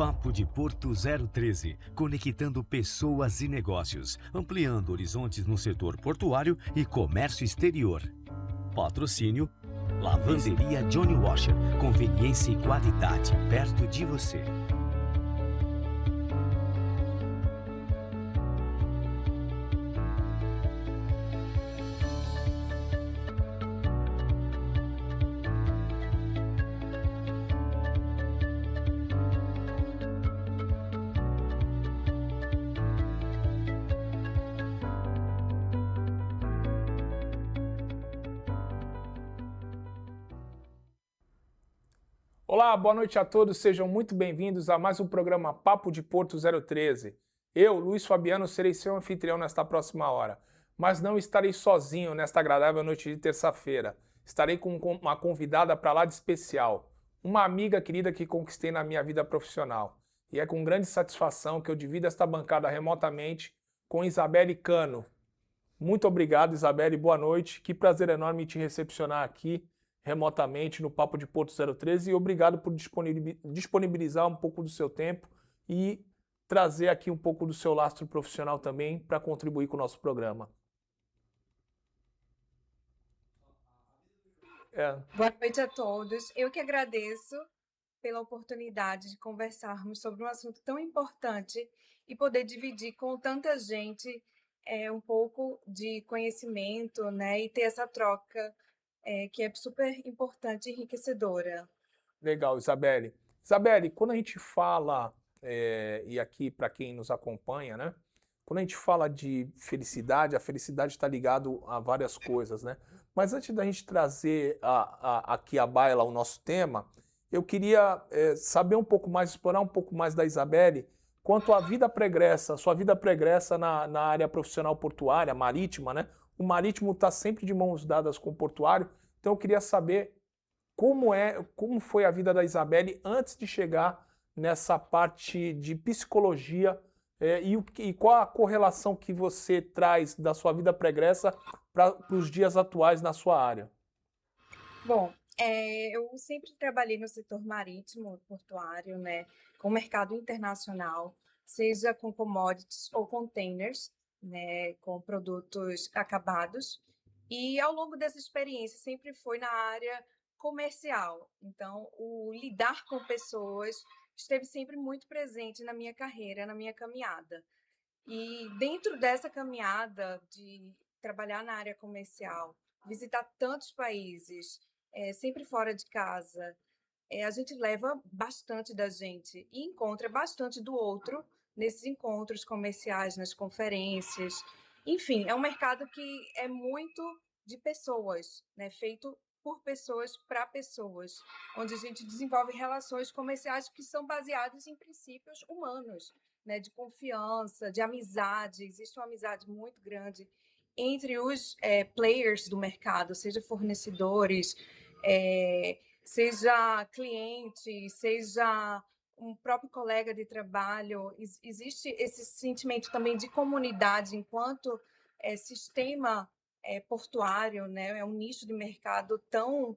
Papo de Porto 013, conectando pessoas e negócios, ampliando horizontes no setor portuário e comércio exterior. Patrocínio Lavanderia Johnny Washer, conveniência e qualidade perto de você. Olá, boa noite a todos, sejam muito bem-vindos a mais um programa Papo de Porto 013. Eu, Luiz Fabiano, serei seu anfitrião nesta próxima hora, mas não estarei sozinho nesta agradável noite de terça-feira. Estarei com uma convidada para lá de especial, uma amiga querida que conquistei na minha vida profissional. E é com grande satisfação que eu divido esta bancada remotamente com Isabelle Cano. Muito obrigado, Isabelle, boa noite. Que prazer enorme te recepcionar aqui remotamente no Papo de Porto 013 e obrigado por disponibilizar um pouco do seu tempo e trazer aqui um pouco do seu lastro profissional também para contribuir com o nosso programa. Boa noite a todos. Eu que agradeço pela oportunidade de conversarmos sobre um assunto tão importante e poder dividir com tanta gente um pouco de conhecimento, né, e ter essa troca que é super importante e enriquecedora. Legal, Isabelle. Isabelle, quando a gente fala, e aqui para quem nos acompanha, né? Quando a gente fala de felicidade, a felicidade está ligado a várias coisas, né? Mas antes da gente trazer aqui à baila o nosso tema, eu queria saber um pouco mais, explorar um pouco mais da Isabelle quanto à vida pregressa, sua vida pregressa na área profissional portuária, marítima, né? O marítimo está sempre de mãos dadas com o portuário, então eu queria saber como foi a vida da Isabelle antes de chegar nessa parte de psicologia e qual a correlação que você traz da sua vida pregressa para os dias atuais na sua área? Bom, eu sempre trabalhei no setor marítimo, portuário, né, com mercado internacional, seja com commodities ou containers, né, com produtos acabados. E ao longo dessa experiência sempre foi na área comercial. Então, o lidar com pessoas esteve sempre muito presente na minha carreira, na minha caminhada. E dentro dessa caminhada de trabalhar na área comercial, visitar tantos países, sempre fora de casa, a gente leva bastante da gente e encontra bastante do outro nesses encontros comerciais, nas conferências. Enfim, é um mercado que é muito de pessoas, né? Feito por pessoas para pessoas, onde a gente desenvolve relações comerciais que são baseadas em princípios humanos, né? De confiança, de amizade. Existe uma amizade muito grande entre os players do mercado, seja fornecedores, seja cliente, seja um próprio colega de trabalho. Existe esse sentimento também de comunidade enquanto sistema portuário, né? É um nicho de mercado tão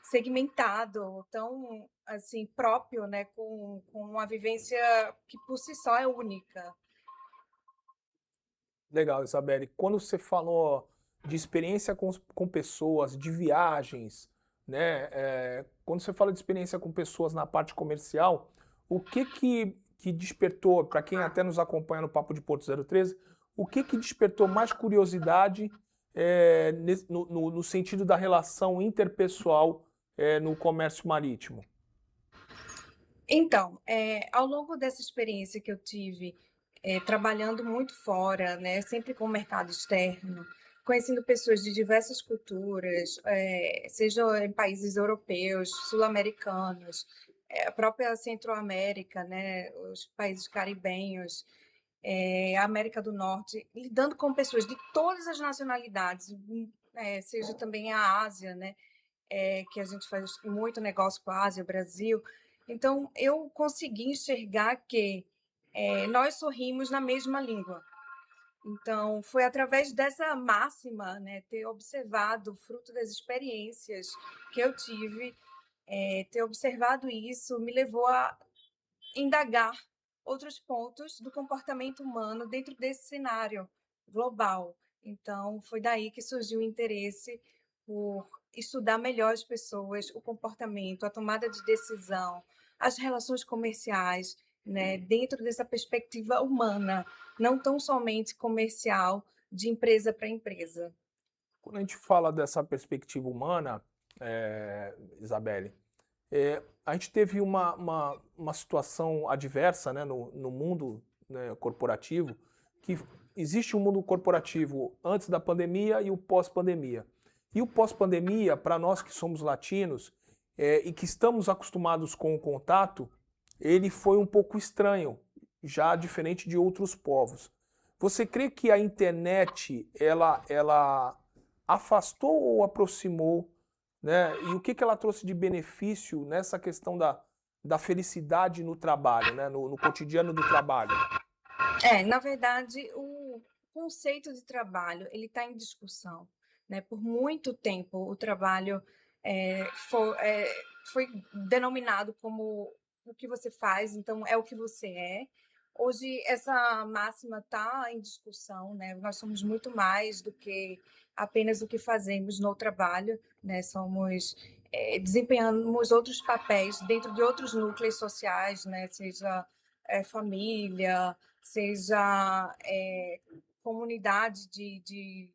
segmentado, tão assim próprio, né? Com uma vivência que por si só é única. Legal, Isabelle. Quando você falou de experiência com pessoas, de viagens, né? Quando você fala de experiência com pessoas na parte comercial, o que despertou, para quem até nos acompanha no Papo de Porto 013, o que despertou mais curiosidade no sentido da relação interpessoal no comércio marítimo? Então, ao longo dessa experiência que eu tive trabalhando muito fora, né, sempre com o mercado externo, conhecendo pessoas de diversas culturas, seja em países europeus, sul-americanos, a própria Centro-América, né, os países caribenhos, a América do Norte, lidando com pessoas de todas as nacionalidades, seja também a Ásia, né, que a gente faz muito negócio com a Ásia, Brasil. Então, eu consegui enxergar que nós sorrimos na mesma língua. Então, foi através dessa máxima, né, ter observado o fruto das experiências que eu tive, ter observado isso me levou a indagar outros pontos do comportamento humano dentro desse cenário global. Então, foi daí que surgiu o interesse por estudar melhor as pessoas, o comportamento, a tomada de decisão, as relações comerciais, né, dentro dessa perspectiva humana, não tão somente comercial, de empresa para empresa. Quando a gente fala dessa perspectiva humana, Isabelle, a gente teve uma situação adversa, né, no mundo, né, corporativo, que existe um mundo corporativo antes da pandemia e o pós-pandemia. E o pós-pandemia, para nós que somos latinos e que estamos acostumados com o contato, ele foi um pouco estranho, já diferente de outros povos. Você crê que a internet ela afastou ou aproximou, né? E o que ela trouxe de benefício nessa questão da felicidade no trabalho, né? No cotidiano do trabalho? Na verdade, o conceito de trabalho ele está em discussão, né? Por muito tempo, o trabalho foi denominado como o que você faz, então é o que você é. Hoje, essa máxima está em discussão, né? Nós somos muito mais do que apenas o que fazemos no trabalho, né? Desempenhamos outros papéis dentro de outros núcleos sociais, né? Seja família, seja comunidade de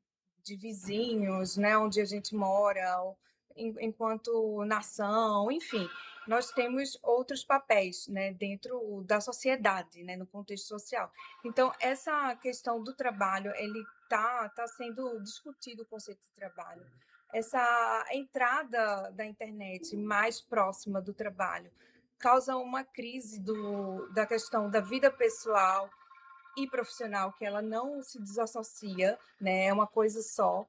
vizinhos, né? Onde a gente mora, enquanto nação, enfim. Nós temos outros papéis, né, dentro da sociedade, né, no contexto social. Então, essa questão do trabalho, ele tá sendo discutido o conceito de trabalho. Essa entrada da internet mais próxima do trabalho causa uma crise da questão da vida pessoal e profissional, que ela não se desassocia, né, é uma coisa só.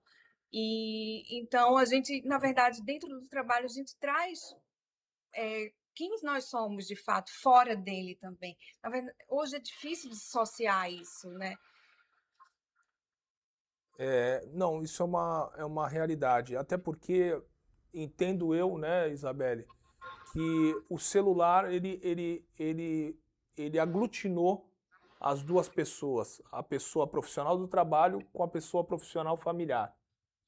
E então a gente, na verdade, dentro do trabalho, a gente traz quem nós somos de fato fora dele também. Na verdade, hoje é difícil dissociar isso, né? Não, isso é uma realidade. Até porque entendo eu, né, Isabelle, que o celular ele aglutinou as duas pessoas, a pessoa profissional do trabalho com a pessoa profissional familiar,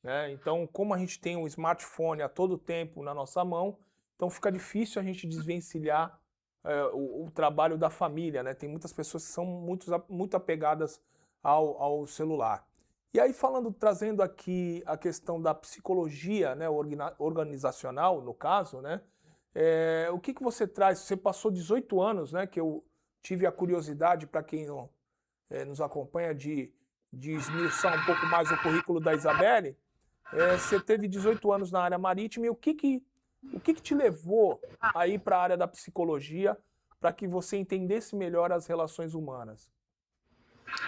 né? Então, como a gente tem um smartphone a todo tempo na nossa mão, então fica difícil a gente desvencilhar o trabalho da família, né? Tem muitas pessoas que são muito apegadas ao celular. E aí trazendo aqui a questão da psicologia, né, organizacional, no caso, né? O que você traz? Você passou 18 anos, né? Que eu tive a curiosidade, para quem não, nos acompanha, de esmiuçar um pouco mais o currículo da Isabelle. Você teve 18 anos na área marítima e o que te levou a ir para a área da psicologia para que você entendesse melhor as relações humanas?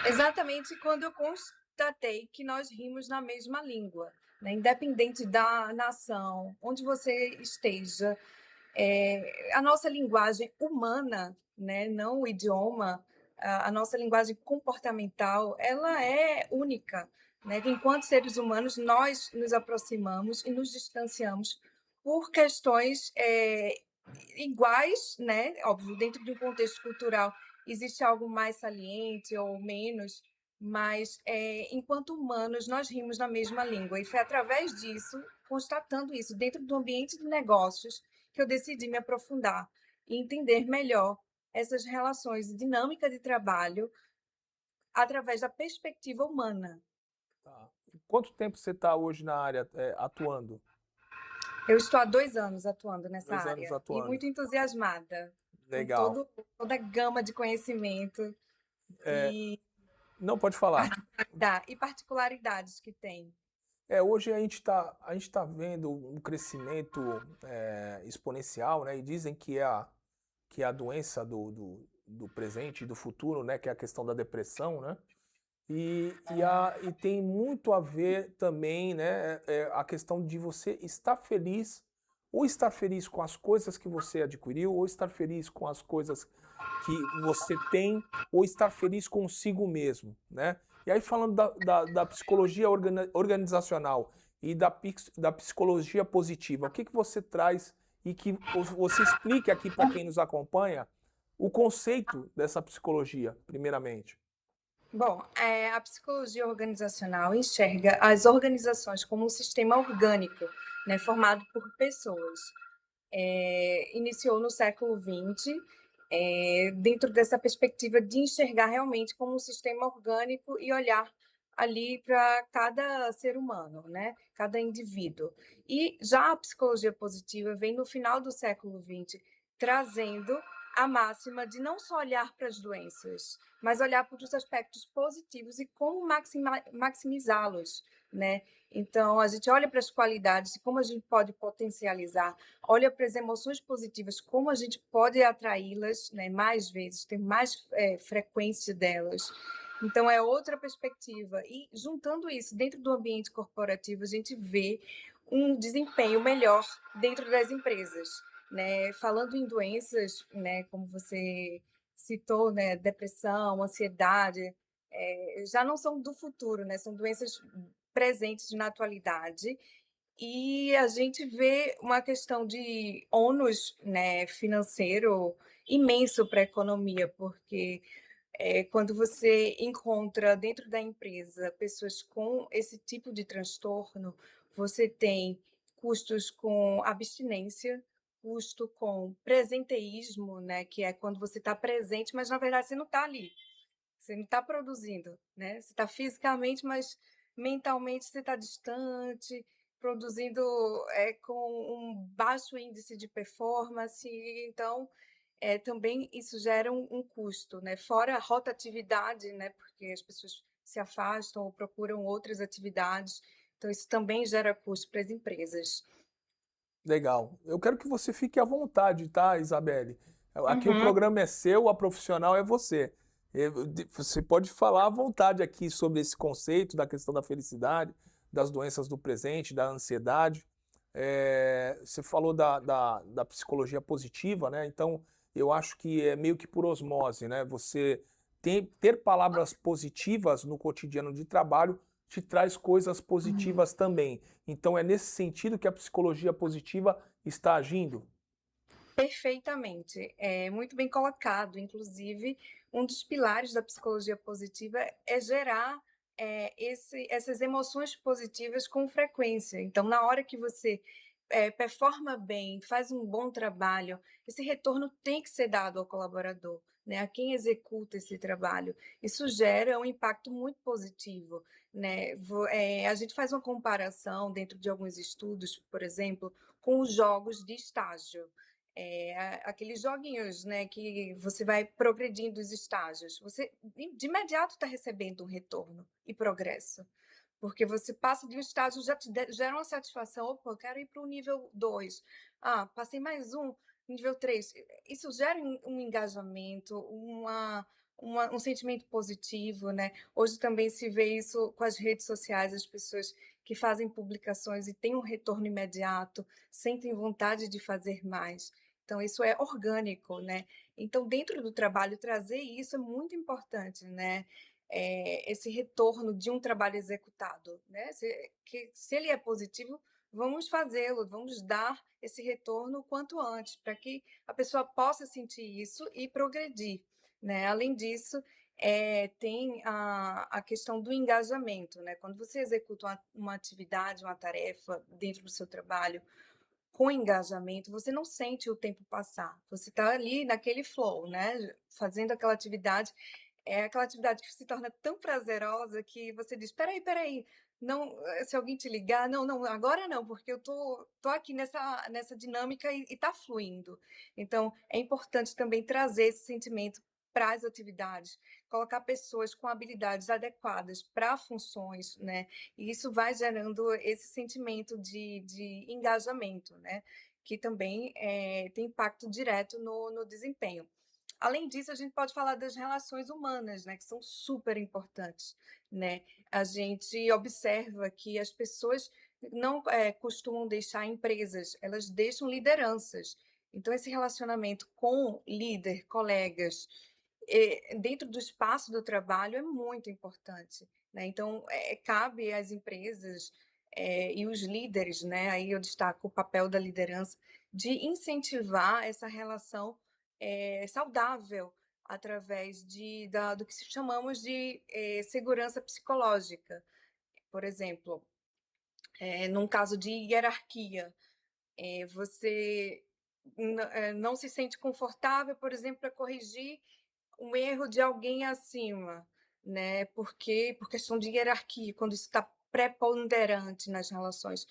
Exatamente quando eu constatei que nós rimos na mesma língua, né? Independente da nação, onde você esteja, a nossa linguagem humana, né? Não o idioma, a nossa linguagem comportamental, ela é única, né? Enquanto seres humanos, nós nos aproximamos e nos distanciamos por questões iguais, né? Óbvio, dentro de um contexto cultural existe algo mais saliente ou menos, mas enquanto humanos nós rimos na mesma língua e foi através disso, constatando isso dentro do ambiente de negócios, que eu decidi me aprofundar e entender melhor essas relações e dinâmica de trabalho através da perspectiva humana. Tá. Quanto tempo você está hoje na área atuando? Eu estou há 2 anos atuando nessa 2 anos área e atuando. muito entusiasmada Legal. com toda a gama de conhecimento e, Não, pode falar. e particularidades que tem. Hoje a gente tá vendo um crescimento exponencial, né? E dizem que é a doença do presente e do futuro, né? Que é a questão da depressão, né? E tem muito a ver também, né? A questão de você estar feliz, ou estar feliz com as coisas que você adquiriu, ou estar feliz com as coisas que você tem, ou estar feliz consigo mesmo, né? E aí falando da psicologia organizacional e da psicologia positiva, o que você traz e que você explique aqui para quem nos acompanha o conceito dessa psicologia, primeiramente. Bom, a psicologia organizacional enxerga as organizações como um sistema orgânico, né, formado por pessoas. Iniciou no século XX, dentro dessa perspectiva de enxergar realmente como um sistema orgânico e olhar ali para cada ser humano, né, cada indivíduo. E já a psicologia positiva vem no final do século XX, trazendo a máxima de não só olhar para as doenças, mas olhar para os aspectos positivos e como maximizá-los, né? Então, a gente olha para as qualidades e como a gente pode potencializar, olha para as emoções positivas, como a gente pode atraí-las, né, mais vezes, ter mais frequência delas. Então, é outra perspectiva. E, juntando isso dentro do ambiente corporativo, a gente vê um desempenho melhor dentro das empresas. Né? Falando em doenças, né, como você citou, né, depressão, ansiedade, já não são do futuro, né? São doenças presentes na atualidade. E a gente vê uma questão de ônus, né, financeiro imenso para a economia, porque quando você encontra dentro da empresa pessoas com esse tipo de transtorno, você tem custos com abstinência, custo com presenteísmo, né, que é quando você está presente, mas na verdade você não está ali, você não está produzindo, né? Você está fisicamente, mas mentalmente você está distante, produzindo com um baixo índice de performance. Então, também isso gera um custo, né? Fora a rotatividade, né? Porque as pessoas se afastam ou procuram outras atividades. Então, isso também gera custo para as empresas. Legal. Eu quero que você fique à vontade, tá, Isabelle? Aqui o Uhum. programa é seu, a profissional é você. Você pode falar à vontade aqui sobre esse conceito da questão da felicidade, das doenças do presente, da ansiedade. Você falou da psicologia positiva, né? Então, eu acho que é meio que por osmose, né? Você ter palavras positivas no cotidiano de trabalho te traz coisas positivas também. Então, é nesse sentido que a psicologia positiva está agindo? Perfeitamente, é muito bem colocado. Inclusive, um dos pilares da psicologia positiva é gerar essas emoções positivas com frequência. Então, na hora que você performa bem, faz um bom trabalho, esse retorno tem que ser dado ao colaborador, né, a quem executa esse trabalho. Isso gera um impacto muito positivo, né? A gente faz uma comparação dentro de alguns estudos, por exemplo, com os jogos de estágio. Aqueles joguinhos, né, que você vai progredindo os estágios, você de imediato está recebendo um retorno e progresso, porque você passa de um estágio, já te gera uma satisfação, opa, eu quero ir para o nível 2, passei mais um, nível 3, isso gera um engajamento, um sentimento positivo, né? Hoje também se vê isso com as redes sociais, as pessoas que fazem publicações e têm um retorno imediato, sentem vontade de fazer mais. Então, isso é orgânico, né? Então, dentro do trabalho, trazer isso é muito importante, né? Esse retorno de um trabalho executado, né? Se ele é positivo, vamos fazê-lo, vamos dar esse retorno o quanto antes, para que a pessoa possa sentir isso e progredir, né? Além disso, tem a questão do engajamento, né? Quando você executa uma atividade, uma tarefa dentro do seu trabalho, com engajamento, você não sente o tempo passar. Você está ali naquele flow, né? Fazendo aquela atividade. É aquela atividade que se torna tão prazerosa que você diz: peraí, não, se alguém te ligar, não, agora não, porque eu tô aqui nessa dinâmica e está fluindo. Então, é importante também trazer esse sentimento para as atividades, colocar pessoas com habilidades adequadas para funções, né? E isso vai gerando esse sentimento de engajamento, né? Que também tem impacto direto no desempenho. Além disso, a gente pode falar das relações humanas, né, que são super importantes, né? A gente observa que as pessoas não costumam deixar empresas, elas deixam lideranças. Então, esse relacionamento com líder, colegas, dentro do espaço do trabalho é muito importante, né? Então, cabe às empresas e os líderes, né? Aí eu destaco o papel da liderança, de incentivar essa relação saudável através do que chamamos de segurança psicológica. Por exemplo, num caso de hierarquia, você não se sente confortável, por exemplo, para corrigir um erro de alguém acima, né? Porque por questão de hierarquia, quando isso está preponderante nas relações,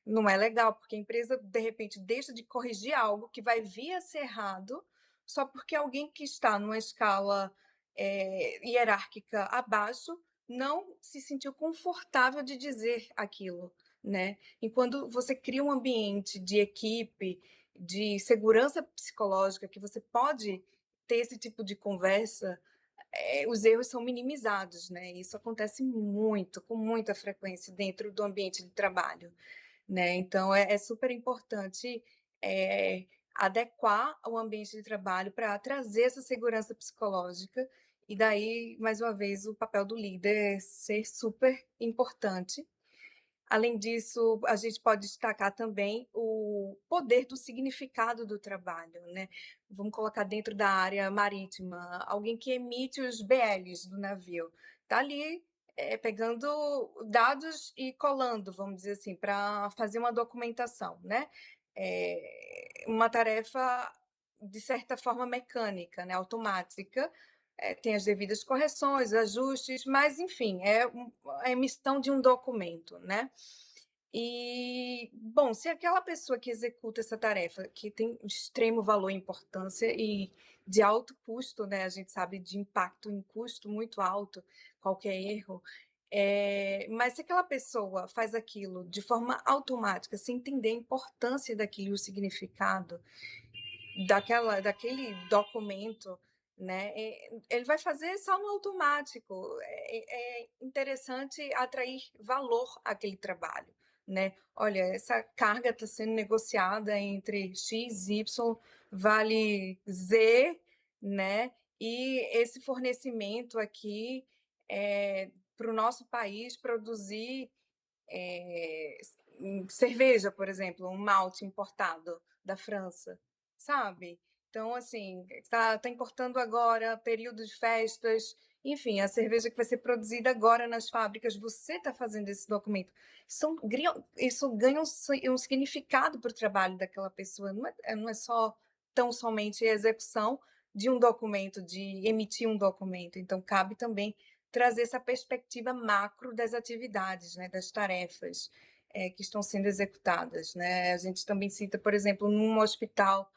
não é legal, porque a empresa de repente deixa de corrigir algo que vai vir a ser errado, só porque alguém que está numa escala hierárquica abaixo não se sentiu confortável de dizer aquilo, né? E quando você cria um ambiente de equipe, de segurança psicológica, que você pode ter esse tipo de conversa, os erros são minimizados, né? Isso acontece muito, com muita frequência dentro do ambiente de trabalho, né? Então é super importante adequar o ambiente de trabalho para trazer essa segurança psicológica, e daí, mais uma vez, o papel do líder ser super importante. Além disso, a gente pode destacar também o poder do significado do trabalho, né? Vamos colocar dentro da área marítima, alguém que emite os BLs do navio, está ali pegando dados e colando, vamos dizer assim, para fazer uma documentação, né? Uma tarefa, de certa forma, mecânica, né? Automática, tem as devidas correções, ajustes, mas, enfim, a emissão de um documento, né? E, bom, se aquela pessoa que executa essa tarefa, que tem extremo valor e importância e de alto custo, né? A gente sabe de impacto em custo muito alto, qualquer erro, mas se aquela pessoa faz aquilo de forma automática, sem entender a importância daquilo, o significado daquele documento, né? Ele vai fazer só no automático. É interessante atrair valor àquele trabalho, né? Olha, essa carga está sendo negociada entre X, Y, vale Z, né? E esse fornecimento aqui para o nosso país produzir cerveja, por exemplo, um malte importado da França, sabe? Então, assim, tá importando agora, período de festas, enfim, a cerveja que vai ser produzida agora nas fábricas, você está fazendo esse documento. Isso ganha um significado para o trabalho daquela pessoa, não é só tão somente a execução de um documento, de emitir um documento. Então, cabe também trazer essa perspectiva macro das atividades, né, das tarefas que estão sendo executadas, né? A gente também cita, por exemplo, num hospital,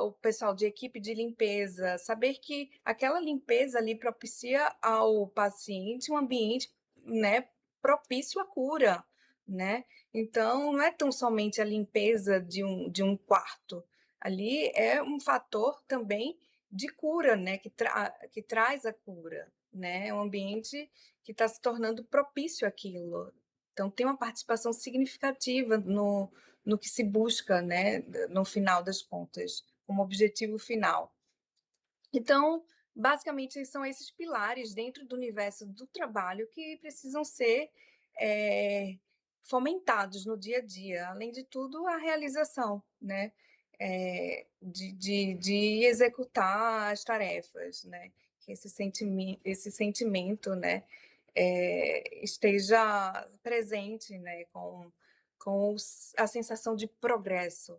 o pessoal de equipe de limpeza, saber que aquela limpeza ali propicia ao paciente um ambiente, né, propício à cura, né? Então, não é tão somente a limpeza de um quarto, ali é um fator também de cura, né, que traz a cura, né? É um ambiente que está se tornando propício àquilo. Então, tem uma participação significativa no que se busca, né, no final das contas, como objetivo final. Então, basicamente, são esses pilares dentro do universo do trabalho que precisam ser fomentados no dia a dia. Além de tudo, a realização, né, de executar as tarefas, né, que esse sentimento, né, esteja presente, né, com a sensação de progresso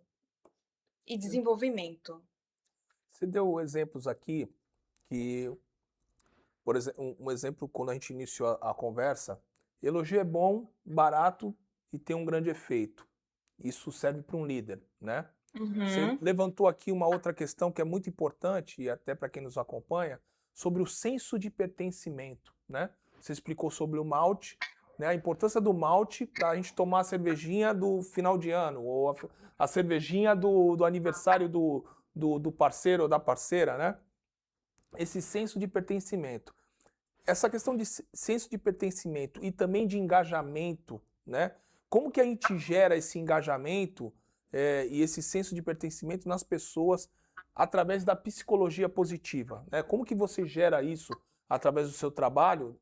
e desenvolvimento. Você deu exemplos aqui que, por exemplo, um exemplo quando a gente iniciou a conversa, elogio é bom, barato e tem um grande efeito. Isso serve para um líder, né? Você levantou aqui uma outra questão que é muito importante, e até para quem nos acompanha, sobre o senso de pertencimento, né? Você explicou sobre o malte, né? A importância do malte para a gente tomar a cervejinha do final de ano, ou a cervejinha do aniversário do parceiro ou da parceira, né? Esse senso de pertencimento. Essa questão de senso de pertencimento e também de engajamento, né? Como que a gente gera esse engajamento e esse senso de pertencimento nas pessoas através da psicologia positiva, né? Como que você gera isso através do seu trabalho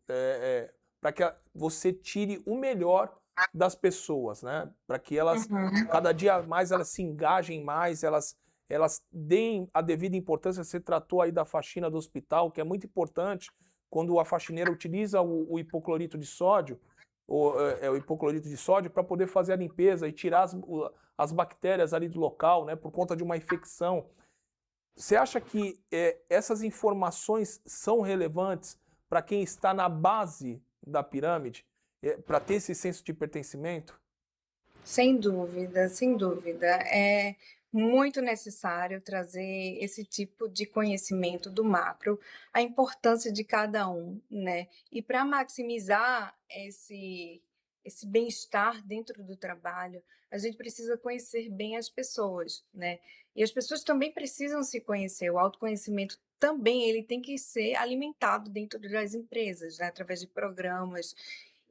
para que você tire o melhor das pessoas, né? Para que elas, cada dia mais, elas se engajem mais, elas deem a devida importância. Você tratou aí da faxina do hospital, que é muito importante quando a faxineira utiliza o hipoclorito de sódio, o hipoclorito de sódio para poder fazer a limpeza e tirar as bactérias ali do local, né? Por conta de uma infecção. Você acha que essas informações são relevantes para quem está na base da pirâmide, para ter esse senso de pertencimento? Sem dúvida, sem dúvida. É muito necessário trazer esse tipo de conhecimento do macro, a importância de cada um, né? E para maximizar esse bem-estar dentro do trabalho, a gente precisa conhecer bem as pessoas, né? E as pessoas também precisam se conhecer. O autoconhecimento também ele tem que ser alimentado dentro das empresas, né? Através de programas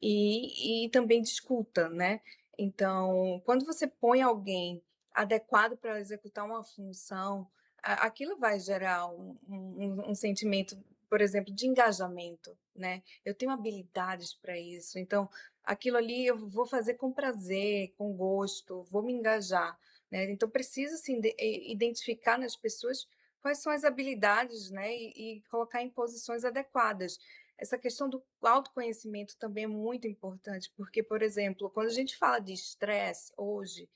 e também de escuta, né? Então, quando você põe alguém adequado para executar uma função, aquilo vai gerar um sentimento, por exemplo, de engajamento, né? Eu tenho habilidades para isso, então aquilo ali eu vou fazer com prazer, com gosto, vou me engajar, né? Então precisa se identificar nas pessoas quais são as habilidades, né? E colocar em posições adequadas. Essa questão do autoconhecimento também é muito importante, porque, por exemplo, quando a gente fala de estresse hoje,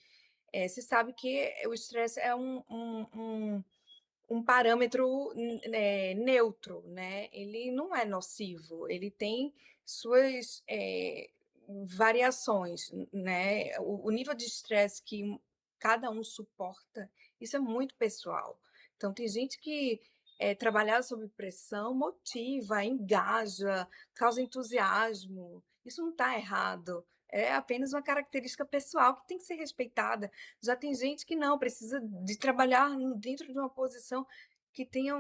se sabe que o estresse é um parâmetro neutro, né? Ele não é nocivo, ele tem suas variações, né? O nível de estresse que cada um suporta, isso é muito pessoal. Então, tem gente que trabalhar sob pressão motiva, engaja, causa entusiasmo. Isso não está errado. É apenas uma característica pessoal que tem que ser respeitada. Já tem gente que não, precisa de trabalhar dentro de uma posição que tenha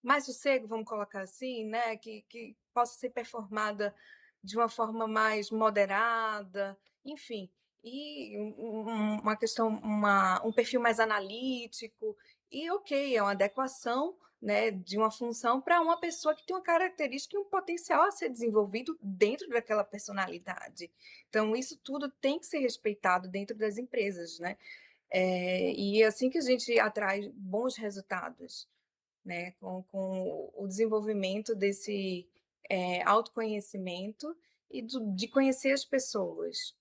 mais sossego, vamos colocar assim, né? Que possa ser performada de uma forma mais moderada, enfim. E uma questão, um perfil mais analítico. E ok, é uma adequação, né, de uma função para uma pessoa que tem uma característica e um potencial a ser desenvolvido dentro daquela personalidade. Então, isso tudo tem que ser respeitado dentro das empresas, né? E é assim que a gente atrai bons resultados, né? Com o desenvolvimento desse autoconhecimento e de conhecer as pessoas.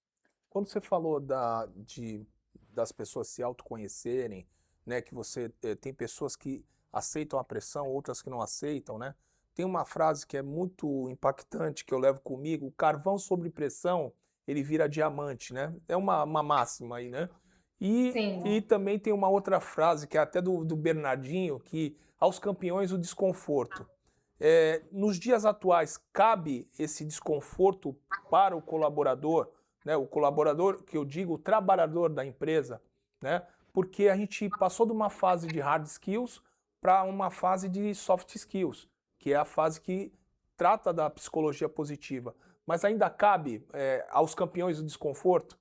Quando você falou das pessoas se autoconhecerem, né, que você tem pessoas que aceitam a pressão, outras que não aceitam, né? Tem uma frase que é muito impactante que eu levo comigo: o carvão sob pressão, ele vira diamante, né? É uma máxima aí, né? E Sim. também tem uma outra frase que é até do Bernardinho, que aos campeões o desconforto. Nos dias atuais, cabe esse desconforto para o colaborador, né? O colaborador, que eu digo, o trabalhador da empresa, né? Porque a gente passou de uma fase de hard skills para uma fase de soft skills, que é a fase que trata da psicologia positiva. Mas ainda cabe aos campeões o desconforto?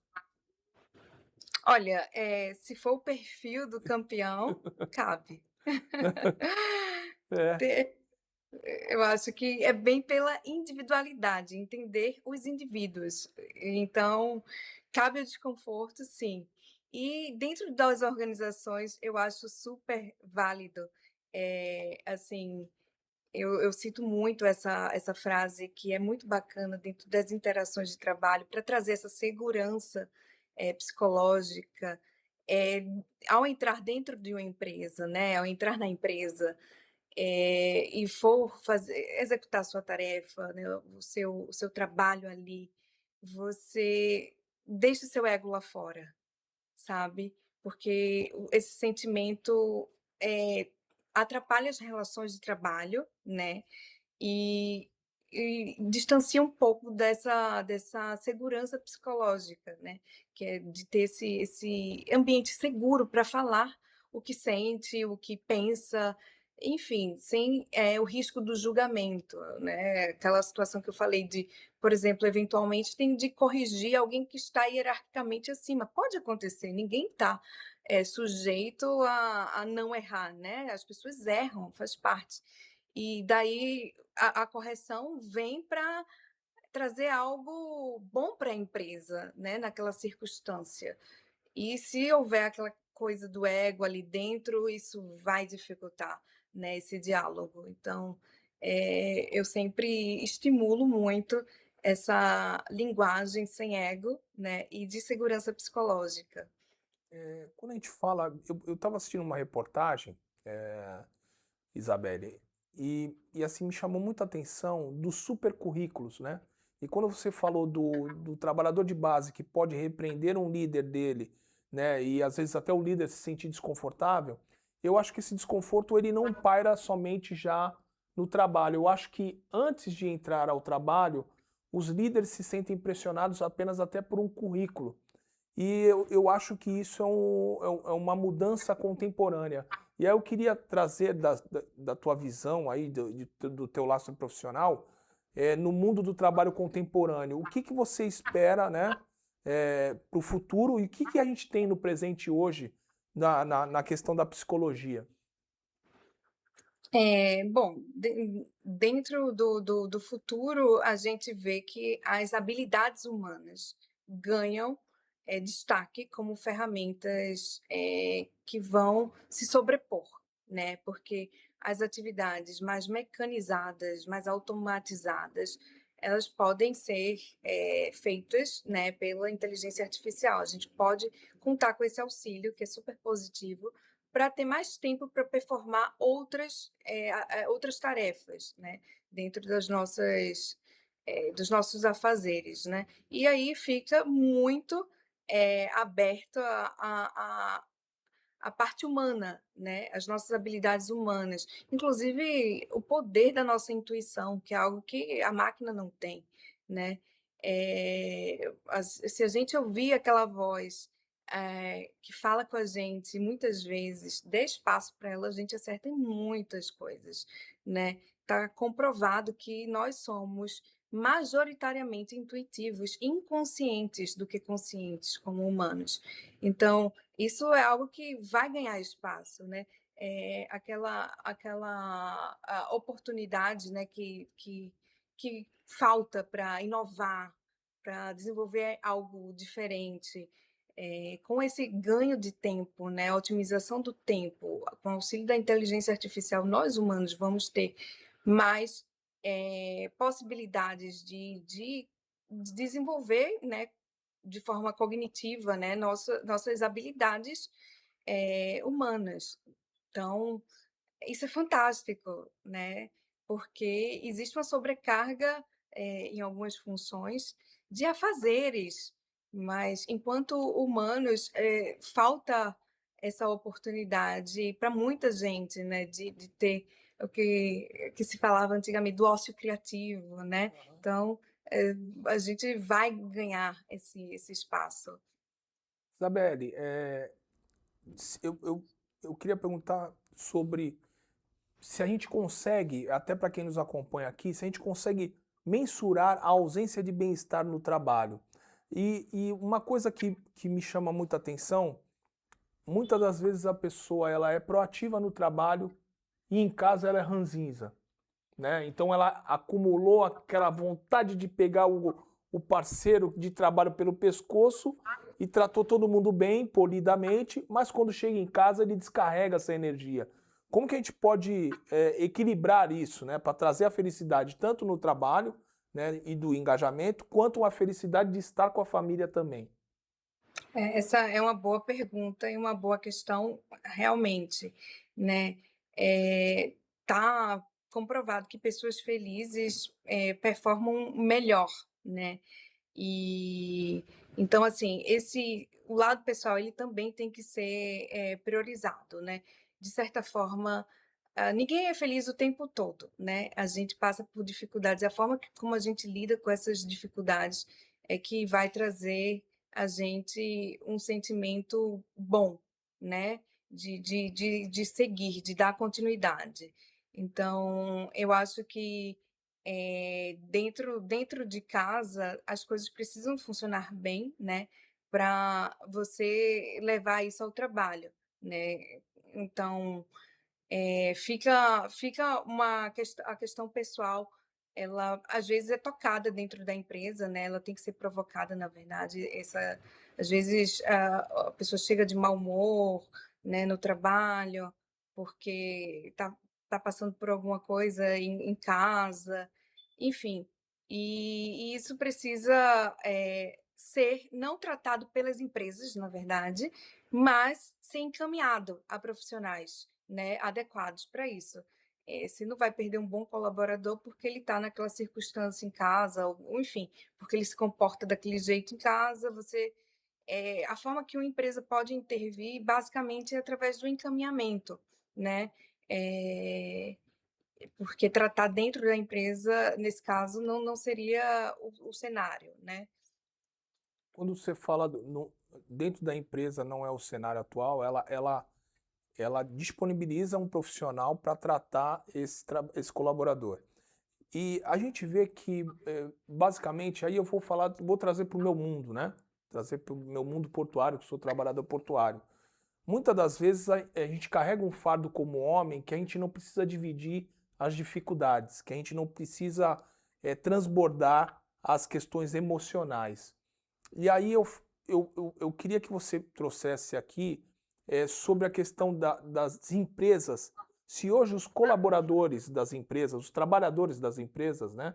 Olha, se for o perfil do campeão, cabe. É. Te- Eu acho que é bem pela individualidade, entender os indivíduos. Então, cabe o desconforto, sim. E dentro das organizações, eu acho super válido. Assim, eu cito muito essa frase que é muito bacana dentro das interações de trabalho para trazer essa segurança psicológica ao entrar dentro de uma empresa, né? Ao entrar na empresa e for executar a sua tarefa, né, o seu trabalho ali, você deixa o seu ego lá fora, sabe? Porque esse sentimento atrapalha as relações de trabalho, né? E, e distancia um pouco dessa segurança psicológica, né? Que é de ter esse ambiente seguro para falar o que sente, o que pensa, enfim, sem o risco do julgamento, né? Aquela situação que eu falei de, por exemplo, eventualmente tem de corrigir alguém que está hierarquicamente acima. Pode acontecer, ninguém está sujeito a não errar, né? As pessoas erram, faz parte. E daí a correção vem para trazer algo bom para a empresa, né, naquela circunstância. E se houver aquela coisa do ego ali dentro, isso vai dificultar, né, esse diálogo. Então, eu sempre estimulo muito essa linguagem sem ego, né, e de segurança psicológica. Quando a gente fala, eu estava assistindo uma reportagem, Isabelle, e assim me chamou muita atenção dos supercurrículos, né? E quando você falou do trabalhador de base que pode repreender um líder dele, né? E às vezes até o líder se sentir desconfortável, eu acho que esse desconforto ele não paira somente já no trabalho. Eu acho que antes de entrar ao trabalho, os líderes se sentem pressionados apenas até por um currículo. E eu acho que isso é uma mudança contemporânea. E aí eu queria trazer da tua visão aí, do teu lastro profissional, no mundo do trabalho contemporâneo. O que você espera, né, para o futuro e o que a gente tem no presente hoje na questão da psicologia? Bom, dentro do futuro, a gente vê que as habilidades humanas ganham destaque como ferramentas que vão se sobrepor, né? Porque as atividades mais mecanizadas, mais automatizadas, elas podem ser feitas, né, pela inteligência artificial. A gente pode contar com esse auxílio, que é super positivo, para ter mais tempo para performar outras tarefas, né, dentro dos nossos afazeres, né. E aí fica muito aberto a parte humana, né, as nossas habilidades humanas, inclusive o poder da nossa intuição, que é algo que a máquina não tem, né. Se a gente ouvir aquela voz, que fala com a gente muitas vezes, dê espaço para ela, a gente acerta em muitas coisas, né. Tá comprovado que nós somos majoritariamente intuitivos, inconscientes do que conscientes como humanos. Então, isso é algo que vai ganhar espaço, né? Aquela oportunidade, né, que falta para inovar, para desenvolver algo diferente, com esse ganho de tempo, né, a otimização do tempo, com o auxílio da inteligência artificial, nós humanos vamos ter mais possibilidades de desenvolver, né, de forma cognitiva, né, nossas habilidades humanas. Então, isso é fantástico, né? Porque existe uma sobrecarga em algumas funções de afazeres, mas enquanto humanos falta essa oportunidade para muita gente, né? De ter o que se falava antigamente do ócio criativo, né? Então, a gente vai ganhar esse espaço. Isabelle, se- eu queria perguntar sobre se a gente consegue, até para quem nos acompanha aqui, se a gente consegue mensurar a ausência de bem-estar no trabalho. E uma coisa que me chama muita atenção, muitas das vezes a pessoa ela é proativa no trabalho e em casa ela é ranzinza, né? Então ela acumulou aquela vontade de pegar o parceiro de trabalho pelo pescoço e tratou todo mundo bem, polidamente, mas quando chega em casa ele descarrega essa energia. Como que a gente pode equilibrar isso, né, para trazer a felicidade tanto no trabalho, né, e do engajamento, quanto a felicidade de estar com a família também? Essa é uma boa pergunta e uma boa questão, realmente, né? Tá comprovado que pessoas felizes performam melhor, né? E então, assim, o lado pessoal ele também tem que ser priorizado, né? De certa forma, ninguém é feliz o tempo todo, né? A gente passa por dificuldades. A forma como a gente lida com essas dificuldades é que vai trazer a gente um sentimento bom, né? De seguir, de dar continuidade. Então, eu acho que dentro de casa as coisas precisam funcionar bem, né? Para você levar isso ao trabalho, né? Então, fica a questão pessoal ela às vezes é tocada dentro da empresa, né, ela tem que ser provocada, na verdade, às vezes a pessoa chega de mau humor, né, no trabalho, porque tá passando por alguma coisa em casa, enfim. E isso precisa, ser não tratado pelas empresas, na verdade, mas ser encaminhado a profissionais, né, adequados para isso. Você não vai perder um bom colaborador porque ele está naquela circunstância em casa, ou enfim, porque ele se comporta daquele jeito em casa. A forma que uma empresa pode intervir, basicamente, é através do encaminhamento, né? Eh, Porque tratar dentro da empresa, nesse caso, não seria o cenário, né? Quando você fala dentro da empresa não é o cenário atual, ela disponibiliza um profissional para tratar esse colaborador. E a gente vê que, basicamente, aí eu vou trazer para o meu mundo, né? Trazer para o meu mundo portuário, que sou trabalhador portuário. Muitas das vezes a gente carrega um fardo como homem que a gente não precisa dividir as dificuldades, que a gente não precisa transbordar as questões emocionais. E aí eu queria que você trouxesse aqui sobre a questão das empresas. Se hoje os colaboradores das empresas, os trabalhadores das empresas, né,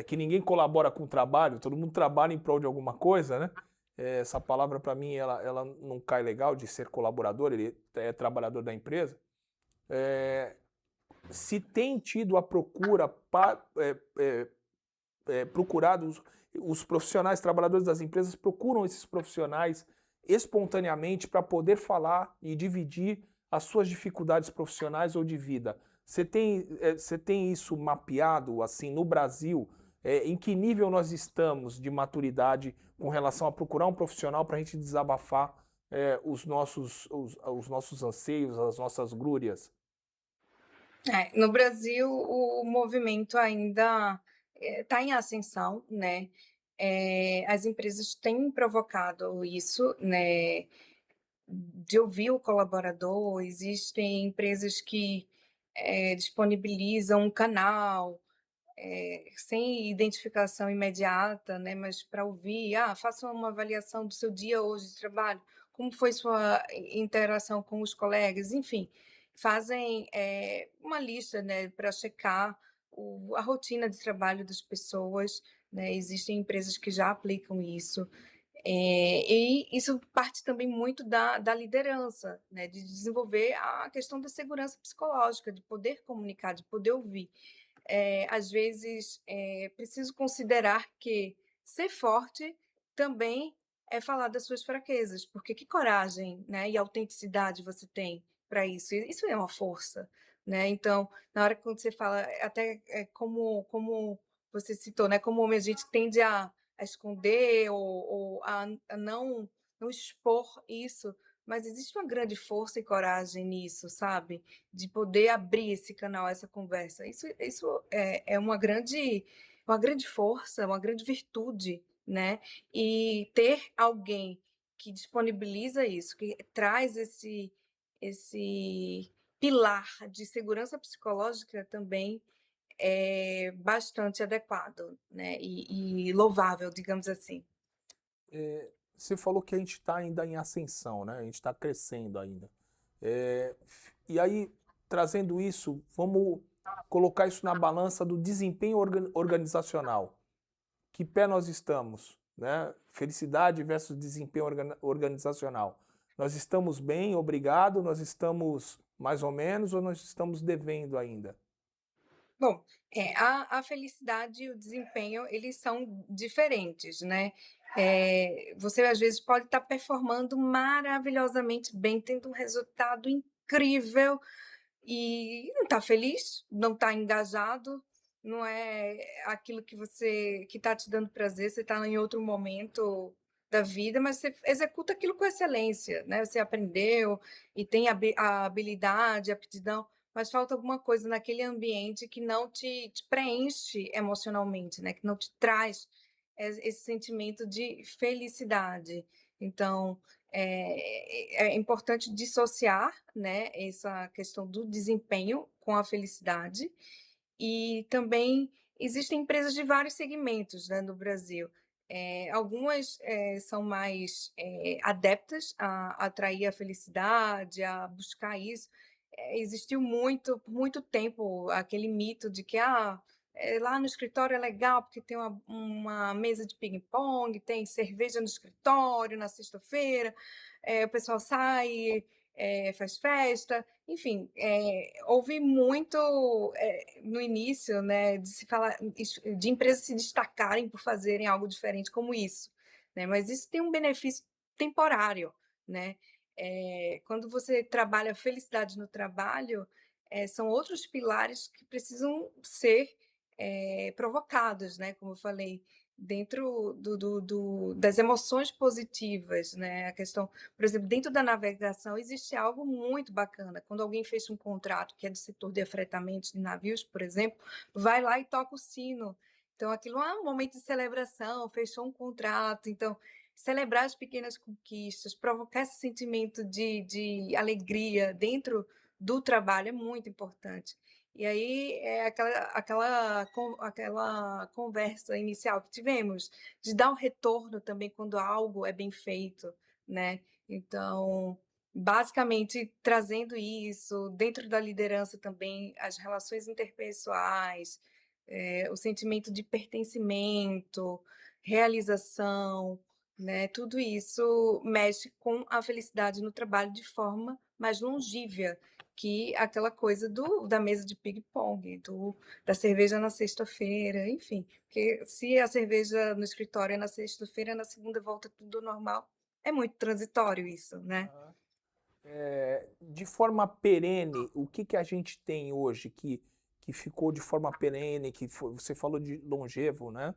que ninguém colabora com o trabalho, todo mundo trabalha em prol de alguma coisa, né? Essa palavra para mim ela não cai legal de ser colaborador, ele é trabalhador da empresa. Se tem tido a procura procurado, os profissionais, trabalhadores das empresas procuram esses profissionais espontaneamente para poder falar e dividir as suas dificuldades profissionais ou de vida. Você tem isso mapeado assim no Brasil? Em que nível nós estamos de maturidade com relação a procurar um profissional para a gente desabafar os nossos anseios, as nossas glúrias? No Brasil, o movimento ainda está em ascensão, né? As empresas têm provocado isso, né? De ouvir o colaborador. Existem empresas que disponibilizam um canal sem identificação imediata, né? Mas para ouvir, faça uma avaliação do seu dia hoje de trabalho, como foi sua interação com os colegas, enfim, fazem uma lista, né, para checar a rotina de trabalho das pessoas, né? Existem empresas que já aplicam isso. E isso parte também muito da liderança, né, de desenvolver a questão da segurança psicológica, de poder comunicar, de poder ouvir. Às vezes, é preciso considerar que ser forte também é falar das suas fraquezas, porque que coragem, né, e autenticidade você tem para isso? Isso é uma força, né? Então, na hora que você fala, até como você citou, né, como homem a gente tende a esconder ou a não expor isso, mas existe uma grande força e coragem nisso, sabe? De poder abrir esse canal, essa conversa. Isso é uma grande força, uma grande virtude, né? E ter alguém que disponibiliza isso, que traz esse pilar de segurança psicológica também é bastante adequado, né? E louvável, digamos assim. Você falou que a gente está ainda em ascensão, né? A gente está crescendo ainda. É, e aí, trazendo isso, vamos colocar isso na balança do desempenho organizacional. Que pé nós estamos, né? Felicidade versus desempenho organizacional. Nós estamos bem, obrigado, nós estamos mais ou menos ou nós estamos devendo ainda? Bom, a felicidade e o desempenho, eles são diferentes, né? Você, às vezes, pode estar performando maravilhosamente bem, tendo um resultado incrível e não está feliz, não está engajado, não é aquilo que está te dando prazer, você está em outro momento da vida, mas você executa aquilo com excelência, né? Você aprendeu e tem a habilidade, a aptidão, mas falta alguma coisa naquele ambiente que não te preenche emocionalmente, né? Que não te traz esse sentimento de felicidade. Então, é importante dissociar, né, essa questão do desempenho com a felicidade e também existem empresas de vários segmentos, né, no Brasil. Algumas, são mais, adeptas a atrair a felicidade, a buscar isso. Existiu muito por muito tempo aquele mito de que, lá no escritório é legal porque tem uma mesa de pingue-pongue, tem cerveja no escritório na sexta-feira, o pessoal sai, faz festa, enfim, houve muito, no início, né, de se falar de empresas se destacarem por fazerem algo diferente como isso, né, mas isso tem um benefício temporário, né. Quando você trabalha a felicidade no trabalho, são outros pilares que precisam ser, provocados, né, como eu falei, dentro das emoções positivas, né, a questão por exemplo, dentro da navegação existe algo muito bacana, quando alguém fecha um contrato que é do setor de afretamentos de navios, por exemplo, vai lá e toca o sino. Então aquilo é um momento de celebração, fechou um contrato, então celebrar as pequenas conquistas, provocar esse sentimento de alegria dentro do trabalho é muito importante. E aí é aquela conversa inicial que tivemos, de dar um retorno também quando algo é bem feito, né. Então, basicamente trazendo isso, dentro da liderança também, as relações interpessoais, o sentimento de pertencimento, realização, né, tudo isso mexe com a felicidade no trabalho de forma mais longívia, que aquela coisa da mesa de ping-pong, da cerveja na sexta-feira, enfim, porque se a cerveja no escritório é na sexta-feira, na segunda volta tudo ao normal, é muito transitório isso, né. Aham. De forma perene, o que que a gente tem hoje que ficou de forma perene, você falou de longevo, né?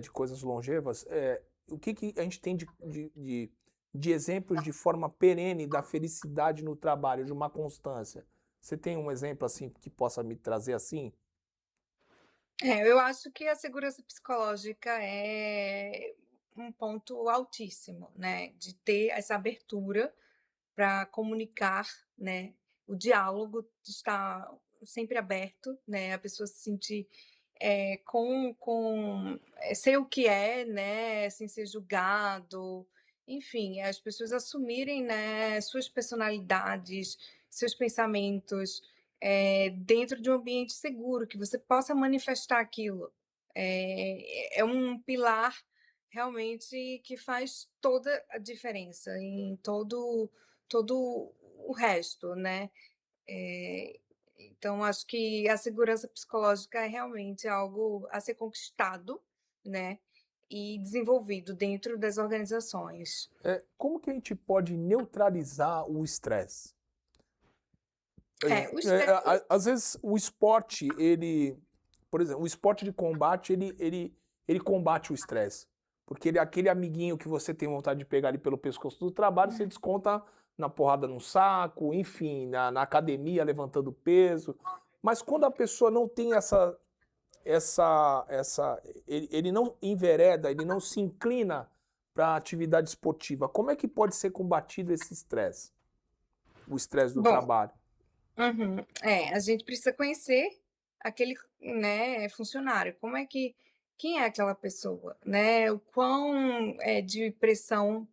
De coisas longevas. O que que a gente tem de exemplos de forma perene da felicidade no trabalho, de uma constância? Você tem um exemplo assim que possa me trazer assim? Eu acho que a segurança psicológica é um ponto altíssimo, né, de ter essa abertura para comunicar, né, o diálogo está sempre aberto, né, a pessoa se sentir, ser o que é, né, sem ser julgado, enfim, as pessoas assumirem, né, suas personalidades, seus pensamentos, dentro de um ambiente seguro, que você possa manifestar aquilo. É um pilar realmente que faz toda a diferença em todo o resto, né. Eh, então acho que a segurança psicológica é realmente algo a ser conquistado, né, e desenvolvido dentro das organizações. Como que a gente pode neutralizar o estresse? O estresse Às vezes o esporte, por exemplo, o esporte de combate, ele combate o estresse. Porque ele é aquele amiguinho que você tem vontade de pegar ele pelo pescoço do trabalho, você desconta na porrada no saco, enfim, na academia levantando peso. Mas quando a pessoa não tem ele não envereda, ele não se inclina para a atividade esportiva, como é que pode ser combatido esse estresse? O estresse do bom, trabalho? uhum. A gente precisa conhecer aquele, né, funcionário, quem é aquela pessoa, né, o quão, de pressão,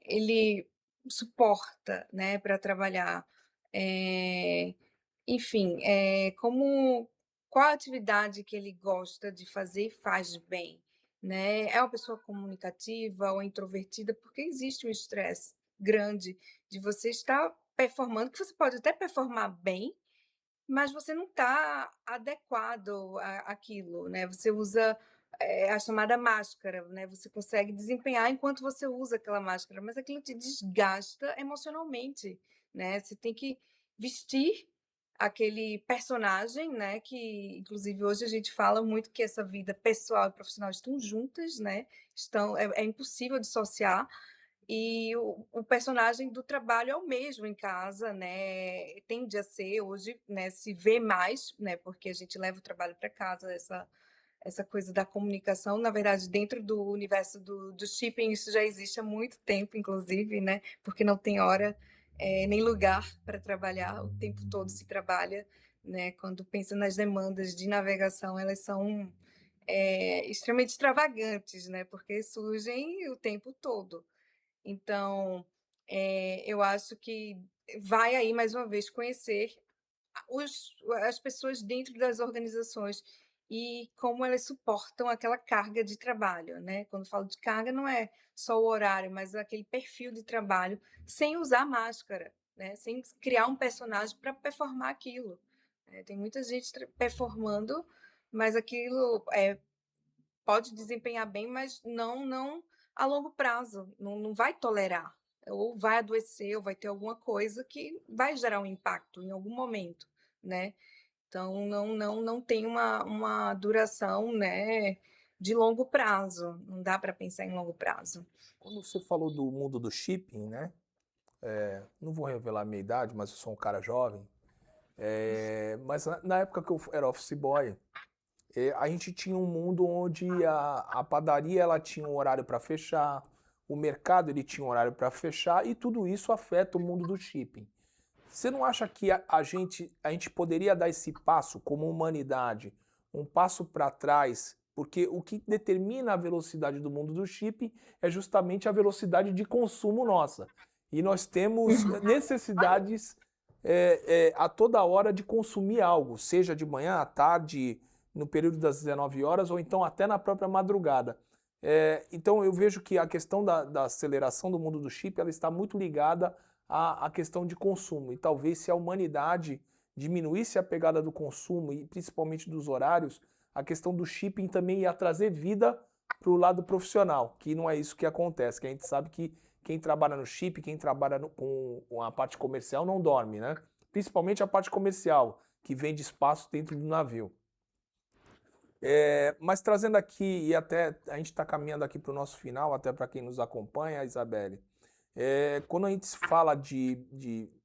ele suporta, né, para trabalhar. Eh, Enfim, qual a atividade que ele gosta de fazer e faz bem, né. É uma pessoa comunicativa ou introvertida? Porque existe um estresse grande de você estar performando, que você pode até performar bem, mas você não está adequado àquilo, né, você usa, a chamada máscara, né, você consegue desempenhar enquanto você usa aquela máscara, mas aquilo te desgasta emocionalmente, né, você tem que vestir aquele personagem, né, que inclusive hoje a gente fala muito que essa vida pessoal e profissional estão juntas, né, é impossível dissociar, e o personagem do trabalho é o mesmo em casa, né, tende a ser hoje, né, se vê mais, né, porque a gente leva o trabalho para casa, essa coisa da comunicação, na verdade, dentro do universo do shipping, isso já existe há muito tempo, inclusive, né, porque não tem hora, nem lugar para trabalhar, o tempo todo se trabalha, né? Quando pensa nas demandas de navegação, elas são extremamente extravagantes, né? Porque surgem o tempo todo. Então, eu acho que vai aí, mais uma vez, conhecer as pessoas dentro das organizações e como elas suportam aquela carga de trabalho, né? Quando falo de carga, não é só o horário, mas aquele perfil de trabalho sem usar máscara, né? Sem criar um personagem para performar aquilo. Tem muita gente performando, mas aquilo pode desempenhar bem, mas não a longo prazo, não vai tolerar, ou vai adoecer, ou vai ter alguma coisa que vai gerar um impacto em algum momento, né? Então não tem uma duração, né, de longo prazo, não dá para pensar em longo prazo. Quando você falou do mundo do shipping, né? Não vou revelar a minha idade, mas eu sou um cara jovem. Mas na época que eu era office boy, a gente tinha um mundo onde a padaria ela tinha um horário para fechar, o mercado ele tinha um horário para fechar e tudo isso afeta o mundo do shipping. Você não acha que a gente poderia dar esse passo como humanidade, um passo para trás? Porque o que determina a velocidade do mundo do shipping é justamente a velocidade de consumo nossa. E nós temos necessidades a toda hora de consumir algo, seja de manhã, à tarde, no período das 19 horas ou então até na própria madrugada. Então eu vejo que a questão da aceleração do mundo do chip ela está muito ligada à questão de consumo. E talvez se a humanidade diminuísse a pegada do consumo e principalmente dos horários, a questão do shipping também ia trazer vida para o lado profissional, que não é isso que acontece, que a gente sabe que quem trabalha no shipping, quem trabalha com a parte comercial não dorme, né? Principalmente a parte comercial, que vende espaço dentro do navio. Mas trazendo aqui, e até a gente está caminhando aqui para o nosso final, até para quem nos acompanha, Isabelle, quando a gente fala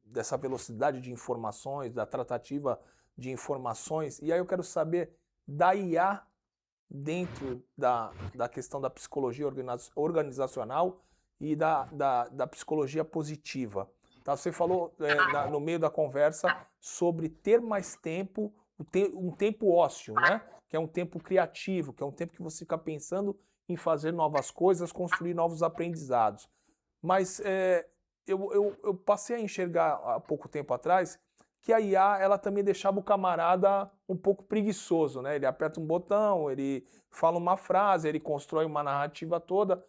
dessa velocidade de informações, da tratativa de informações, e aí eu quero saber da IA dentro da questão da psicologia organizacional e da psicologia positiva. Tá? Você falou no meio da conversa sobre ter mais tempo, um tempo ósseo, né? Que é um tempo criativo, que é um tempo que você fica pensando em fazer novas coisas, construir novos aprendizados. Mas eu passei a enxergar há pouco tempo atrás que a IA ela também deixava o camarada um pouco preguiçoso, né? Ele aperta um botão, ele fala uma frase, ele constrói uma narrativa toda.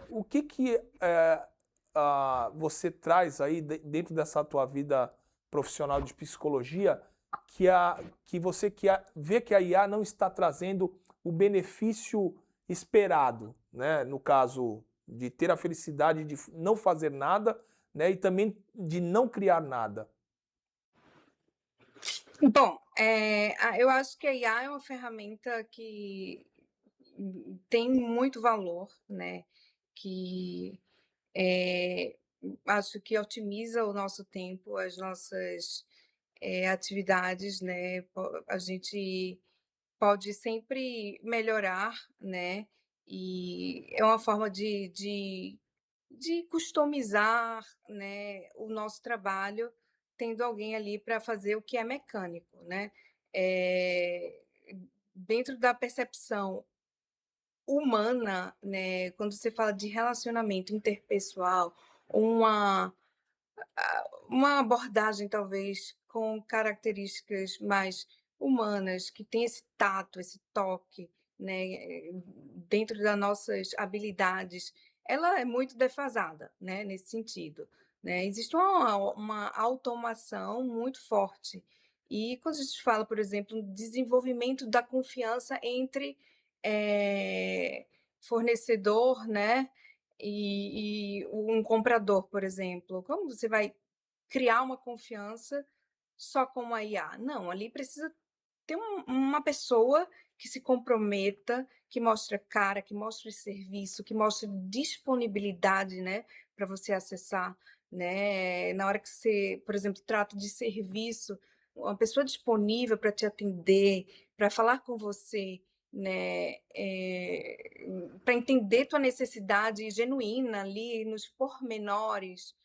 O que você traz aí dentro dessa tua vida profissional de psicologia que você vê que a IA não está trazendo o benefício esperado, né? No caso de ter a felicidade de não fazer nada, né? E também de não criar nada. Bom, eu acho que a IA é uma ferramenta que tem muito valor, né? Que acho que otimiza o nosso tempo, as nossas atividades, né? A gente pode sempre melhorar, né? E é uma forma de customizar, né, o nosso trabalho, tendo alguém ali para fazer o que é mecânico, né? Dentro da percepção humana, né, quando você fala de relacionamento interpessoal, uma uma abordagem talvez com características mais humanas, que tem esse tato, esse toque, né, dentro das nossas habilidades, ela é muito defasada, né, nesse sentido, né. Existe uma automação muito forte. E quando a gente fala, por exemplo, no desenvolvimento da confiança entre, fornecedor, né, e um comprador, por exemplo, como você vai criar uma confiança só com uma IA? Não, ali precisa ter uma pessoa que se comprometa, que mostre a cara, que mostre serviço, que mostre disponibilidade, né, para você acessar, né. Na hora que você, por exemplo, trata de serviço, uma pessoa disponível para te atender, para falar com você, né, para entender tua necessidade genuína ali nos pormenores.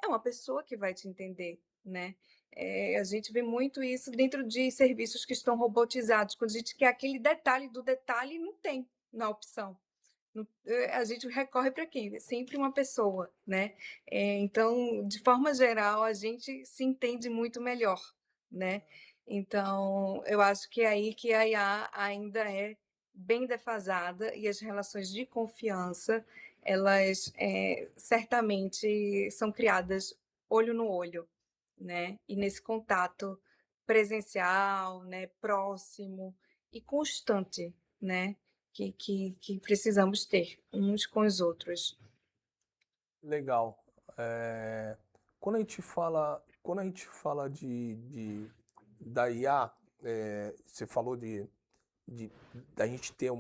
é uma pessoa que vai te entender, né. A gente vê muito isso dentro de serviços que estão robotizados, quando a gente quer aquele detalhe do detalhe, não tem na opção. A gente recorre para quem? Sempre uma pessoa, né. Então, de forma geral, a gente se entende muito melhor, né. Então, eu acho que é aí que a IA ainda é bem defasada e as relações de confiança, elas, certamente são criadas olho no olho, né, e nesse contato presencial, né, próximo e constante, né, que precisamos ter uns com os outros. Legal. Eh, quando a gente fala da IA, você falou de da gente ter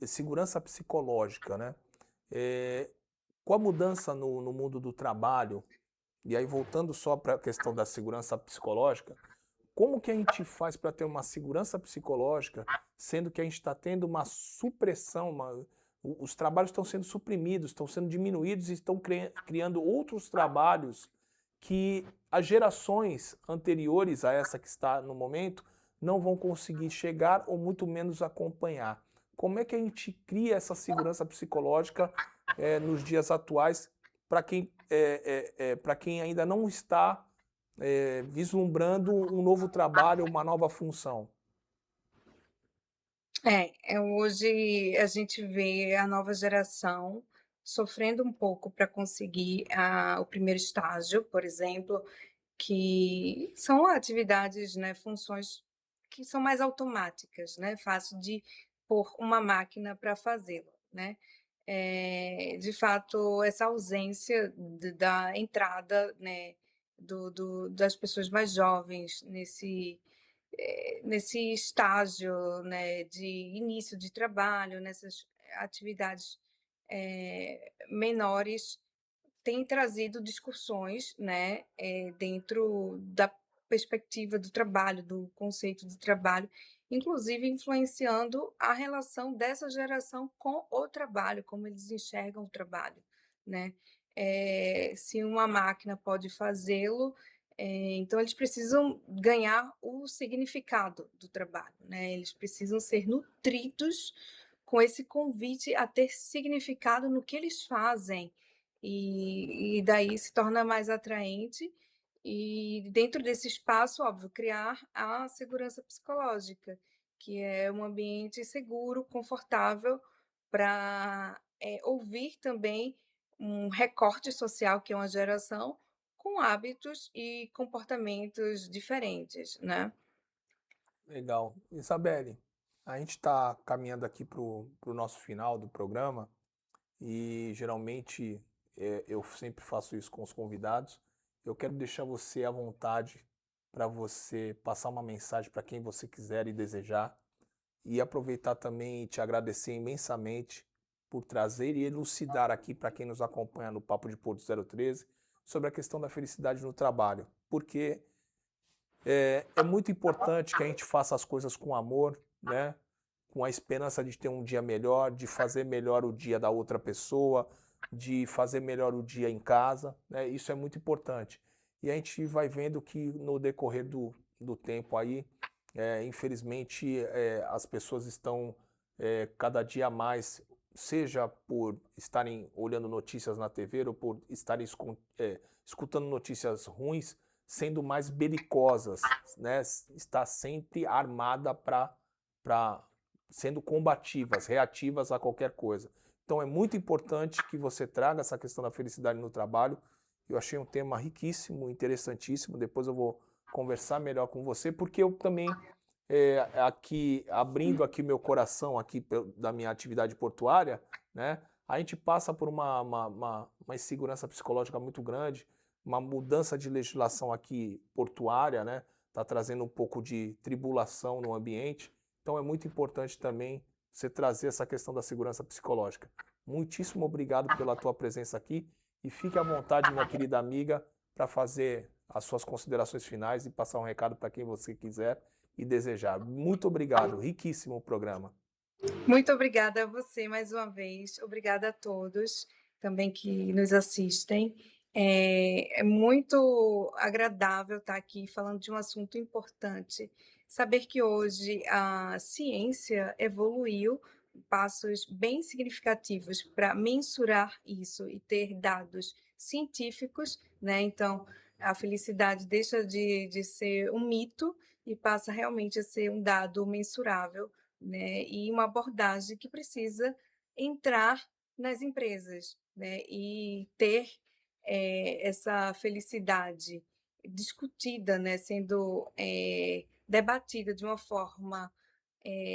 segurança psicológica, né? Eh, com a mudança no mundo do trabalho, e aí voltando só para a questão da segurança psicológica, como que a gente faz para ter uma segurança psicológica, sendo que a gente está tendo uma supressão, os trabalhos estão sendo suprimidos, estão sendo diminuídos e estão criando outros trabalhos que as gerações anteriores a essa que está no momento não vão conseguir chegar ou muito menos acompanhar. Como é que a gente cria essa segurança psicológica nos dias atuais para quem ainda não está vislumbrando um novo trabalho, uma nova função? Hoje a gente vê a nova geração sofrendo um pouco para conseguir o primeiro estágio, por exemplo, que são atividades, né, funções que são mais automáticas, né, fácil de pôr uma máquina para fazê-lo, né. De fato, essa ausência da entrada, né, das pessoas mais jovens nesse estágio, né, de início de trabalho, nessas atividades menores, tem trazido discussões, né, dentro da perspectiva do trabalho, do conceito de trabalho, inclusive influenciando a relação dessa geração com o trabalho, como eles enxergam o trabalho, né. Se uma máquina pode fazê-lo, então eles precisam ganhar o significado do trabalho, né, eles precisam ser nutridos com esse convite a ter significado no que eles fazem, e daí se torna mais atraente, e dentro desse espaço, óbvio, criar a segurança psicológica, que é um ambiente seguro, confortável para, ouvir também um recorte social, que é uma geração com hábitos e comportamentos diferentes, né. Legal. Isabelle, a gente está caminhando aqui para o nosso final do programa e geralmente eu sempre faço isso com os convidados. Eu quero deixar você à vontade para você passar uma mensagem para quem você quiser e desejar e aproveitar também e te agradecer imensamente por trazer e elucidar aqui para quem nos acompanha no Papo de Porto 013 sobre a questão da felicidade no trabalho, porque é muito importante que a gente faça as coisas com amor, né? Com a esperança de ter um dia melhor, de fazer melhor o dia da outra pessoa, de fazer melhor o dia em casa, né? Isso é muito importante. E a gente vai vendo que no decorrer do tempo aí, infelizmente, as pessoas estão cada dia mais, seja por estarem olhando notícias na TV ou por estarem escutando notícias ruins, sendo mais belicosas, né? Está sempre armada para sendo combativas, reativas a qualquer coisa. Então é muito importante que você traga essa questão da felicidade no trabalho. Eu achei um tema riquíssimo, interessantíssimo. Depois eu vou conversar melhor com você, porque eu também aqui abrindo aqui meu coração aqui da minha atividade portuária, né? A gente passa por uma insegurança psicológica muito grande, uma mudança de legislação aqui portuária, né? Está trazendo um pouco de tribulação no ambiente. Então é muito importante também você trazer essa questão da segurança psicológica. Muitíssimo obrigado pela tua presença aqui e fique à vontade, minha querida amiga, para fazer as suas considerações finais e passar um recado para quem você quiser e desejar. Muito obrigado, riquíssimo o programa. Muito obrigada a você mais uma vez, obrigada a todos também que nos assistem, É muito agradável estar aqui falando de um assunto importante. Saber que hoje a ciência evoluiu passos bem significativos para mensurar isso e ter dados científicos, né? Então, a felicidade deixa de ser um mito e passa realmente a ser um dado mensurável, né? E uma abordagem que precisa entrar nas empresas, né? E ter essa felicidade discutida, né, sendo debatida de uma forma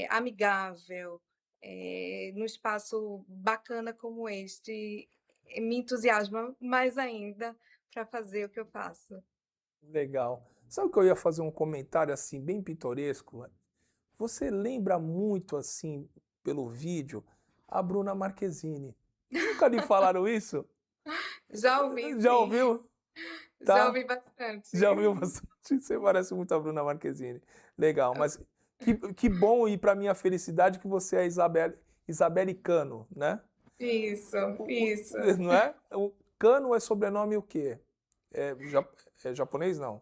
amigável, num espaço bacana como este, me entusiasma mais ainda para fazer o que eu faço. Legal. Sabe que eu ia fazer um comentário assim, bem pitoresco? Você lembra muito, assim, pelo vídeo, a Bruna Marquezine. Nunca lhe falaram isso? Já ouvi, Já sim, ouviu? já Tá? ouvi bastante. Já ouviu bastante? Você parece muito a Bruna Marquezine. Legal, mas que bom e para minha felicidade que você é Isabelle Cano, né? Isso, isso. Não é? O Cano é sobrenome o quê? É japonês, não?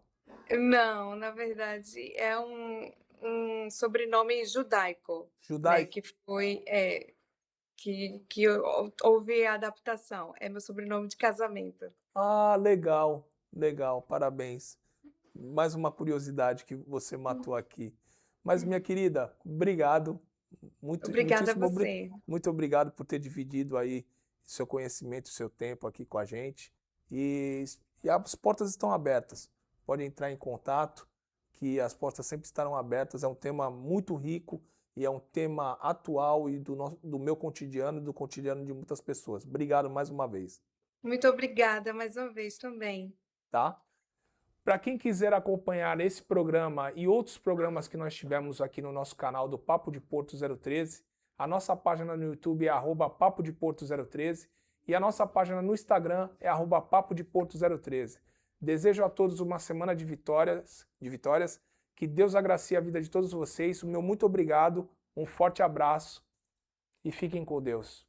Não, na verdade é um sobrenome judaico, né, Judaico? que foi que houve a adaptação, é meu sobrenome de casamento. Ah, legal, legal, parabéns. Mais uma curiosidade que você matou aqui. Mas, minha querida, obrigado. Obrigada a você. Muito obrigado por ter dividido aí seu conhecimento, seu tempo aqui com a gente. E as portas estão abertas. Pode entrar em contato, que as portas sempre estarão abertas. É um tema muito rico e é um tema atual e do meu cotidiano e do cotidiano de muitas pessoas. Obrigado mais uma vez, Muito obrigada mais uma vez também. tá? Para quem quiser acompanhar esse programa e outros programas que nós tivemos aqui no nosso canal do Papo de Porto 013, a nossa página no YouTube é @Papo de Porto 013 e a nossa página no Instagram é @Papo de Porto 013. Desejo a todos uma semana de vitórias, que Deus agracie a vida de todos vocês. O meu muito obrigado, um forte abraço e fiquem com Deus.